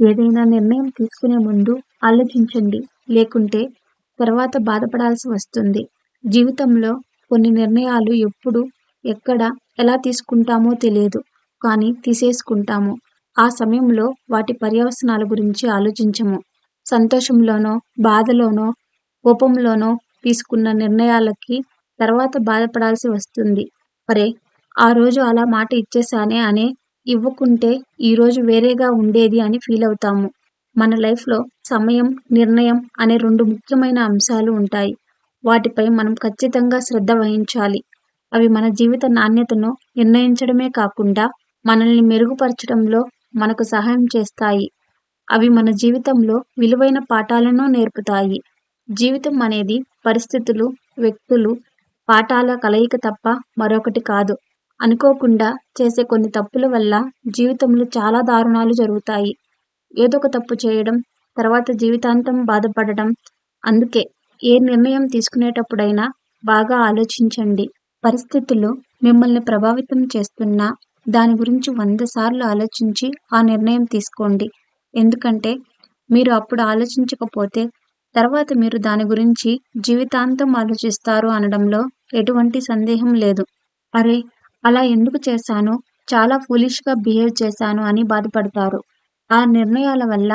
ఏదైనా నిర్ణయం తీసుకునే ముందు ఆలోచించండి. లేకుంటే తర్వాత బాధపడాల్సి వస్తుంది. జీవితంలో కొన్ని నిర్ణయాలు ఎప్పుడు, ఎక్కడ, ఎలా తీసుకుంటామో తెలియదు. కానీ తీసేసుకుంటాము. ఆ సమయంలో వాటి పర్యవసనాల గురించి ఆలోచించము. సంతోషంలోనో, బాధలోనో, కోపంలోనో తీసుకున్న నిర్ణయాలకి తర్వాత బాధపడాల్సి వస్తుంది. అరే! ఆ రోజు అలా మాట ఇచ్చేశానే అనే ఇవ్వకుంటే ఈరోజు వేరేగా ఉండేది అని ఫీలవుతాము. మన లైఫ్‌లో సమయం, నిర్ణయం అనే 2 ముఖ్యమైన అంశాలు ఉంటాయి. వాటిపై మనం ఖచ్చితంగా శ్రద్ధ వహించాలి. అవి మన జీవిత నాణ్యతను నిర్ణయించడమే కాకుండా మనల్ని మెరుగుపరచడంలో మనకు సహాయం చేస్తాయి. అవి మన జీవితంలో విలువైన పాఠాలను నేర్పుతాయి. జీవితం అనేది పరిస్థితులు, వ్యక్తులు, పాఠాల కలయిక తప్ప మరొకటి కాదు. అనుకోకుండా చేసే కొన్ని తప్పుల వల్ల జీవితంలో చాలా దారుణాలు జరుగుతాయి. ఏదో ఒక తప్పు చేయడం, తర్వాత జీవితాంతం బాధపడడం. అందుకే ఏ నిర్ణయం తీసుకునేటప్పుడైనా బాగా ఆలోచించండి. పరిస్థితులు మిమ్మల్ని ప్రభావితం చేస్తున్నా దాని గురించి 100 సార్లు ఆలోచించి ఆ నిర్ణయం తీసుకోండి. ఎందుకంటే మీరు అప్పుడు ఆలోచించకపోతే తర్వాత మీరు దాని గురించి జీవితాంతం ఆలోచిస్తారు అనడంలో ఎటువంటి సందేహం లేదు. అరే! అలా ఎందుకు చేశాను? చాలా ఫూలిష్‌గా బిహేవ్ చేశాను అని బాధపడతారు. ఆ నిర్ణయాల వల్ల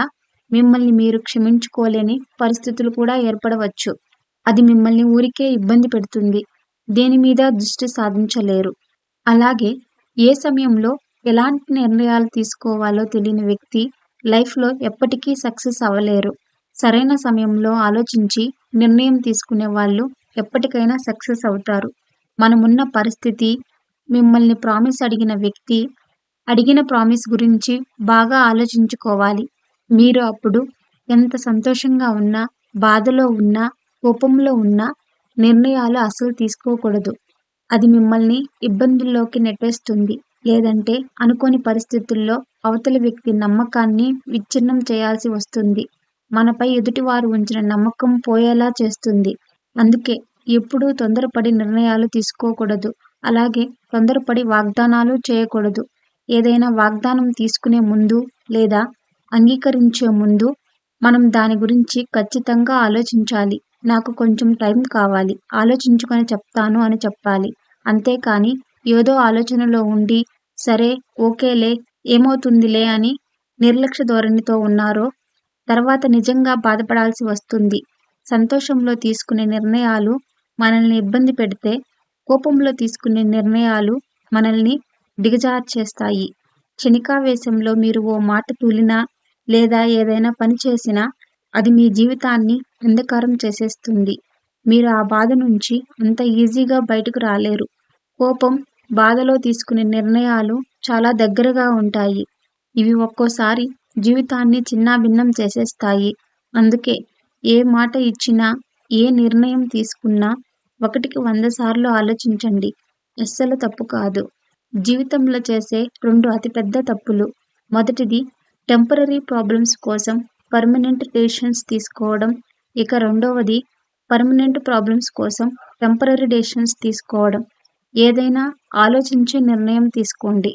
మిమ్మల్ని మీరు క్షమించుకోలేని పరిస్థితులు కూడా ఏర్పడవచ్చు. అది మిమ్మల్ని ఊరికే ఇబ్బంది పెడుతుంది. దేని మీద దృష్టి సాధించలేరు. అలాగే ఏ సమయంలో ఎలాంటి నిర్ణయాలు తీసుకోవాలో తెలియని వ్యక్తి లైఫ్‌లో ఎప్పటికీ సక్సెస్ అవ్వలేరు. సరైన సమయంలో ఆలోచించి నిర్ణయం తీసుకునే వాళ్ళు ఎప్పటికైనా సక్సెస్ అవుతారు. మనమున్న పరిస్థితి, మిమ్మల్ని ప్రామిస్ అడిగిన వ్యక్తి, అడిగిన ప్రామిస్ గురించి బాగా ఆలోచించుకోవాలి. మీరు అప్పుడు ఎంత సంతోషంగా ఉన్నా, బాధలో ఉన్నా, కోపంలో ఉన్నా నిర్ణయాలు అస్సలు తీసుకోకూడదు. అది మిమ్మల్ని ఇబ్బందుల్లోకి నెట్టేస్తుంది. లేదంటే అనుకోని పరిస్థితుల్లో అవతలి వ్యక్తి నమ్మకాన్ని విచ్ఛిన్నం చేయాల్సి వస్తుంది. మనపై ఎదుటివారు ఉంచిన నమ్మకం పోయేలా చేస్తుంది. అందుకే ఎప్పుడూ తొందరపడి నిర్ణయాలు తీసుకోకూడదు. అలాగే తొందరపడి వాగ్దానాలు చేయకూడదు. ఏదైనా వాగ్దానం తీసుకునే ముందు లేదా అంగీకరించే ముందు మనం దాని గురించి ఖచ్చితంగా ఆలోచించాలి. నాకు కొంచెం టైం కావాలి. ఆలోచించుకొని చెప్తాను అని చెప్పాలి. అంతేకాని ఏదో ఆలోచనలో ఉండి సరే, ఓకేలే, ఏమవుతుందిలే అని నిర్లక్ష్య ధోరణితో ఉన్నారో తర్వాత నిజంగా బాధపడాల్సి వస్తుంది. సంతోషంలో తీసుకునే నిర్ణయాలు మనల్ని ఇబ్బంది పెడితే, కోపంలో తీసుకునే నిర్ణయాలు మనల్ని దిగజార్చేస్తాయి. క్షణికావేశంలో మీరు ఓ మాట తూలినా లేదా ఏదైనా పని చేసినా అది మీ జీవితాన్ని అంధకారం చేసేస్తుంది. మీరు ఆ బాధ నుంచి అంత ఈజీగా బయటకు రాలేరు. కోపం, బాధలో తీసుకునే నిర్ణయాలు చాలా దగ్గరగా ఉంటాయి. ఇవి ఒక్కోసారి జీవితాన్ని చిన్నాభిన్నం చేసేస్తాయి. అందుకే ఏ మాట ఇచ్చినా, ఏ నిర్ణయం తీసుకున్నా 1కి 100 సార్లు ఆలోచించండి. అస్సలు తప్పు కాదు. జీవితంలో చేసే 2 అతిపెద్ద తప్పులు. మొదటిది టెంపరరీ ప్రాబ్లమ్స్ కోసం పర్మనెంట్ డెసిషన్స్ తీసుకోవడం. ఇక రెండవది పర్మనెంట్ ప్రాబ్లమ్స్ కోసం టెంపరరీ డెసిషన్స్ తీసుకోవడం. ఏదైనా ఆలోచించి నిర్ణయం తీసుకోండి.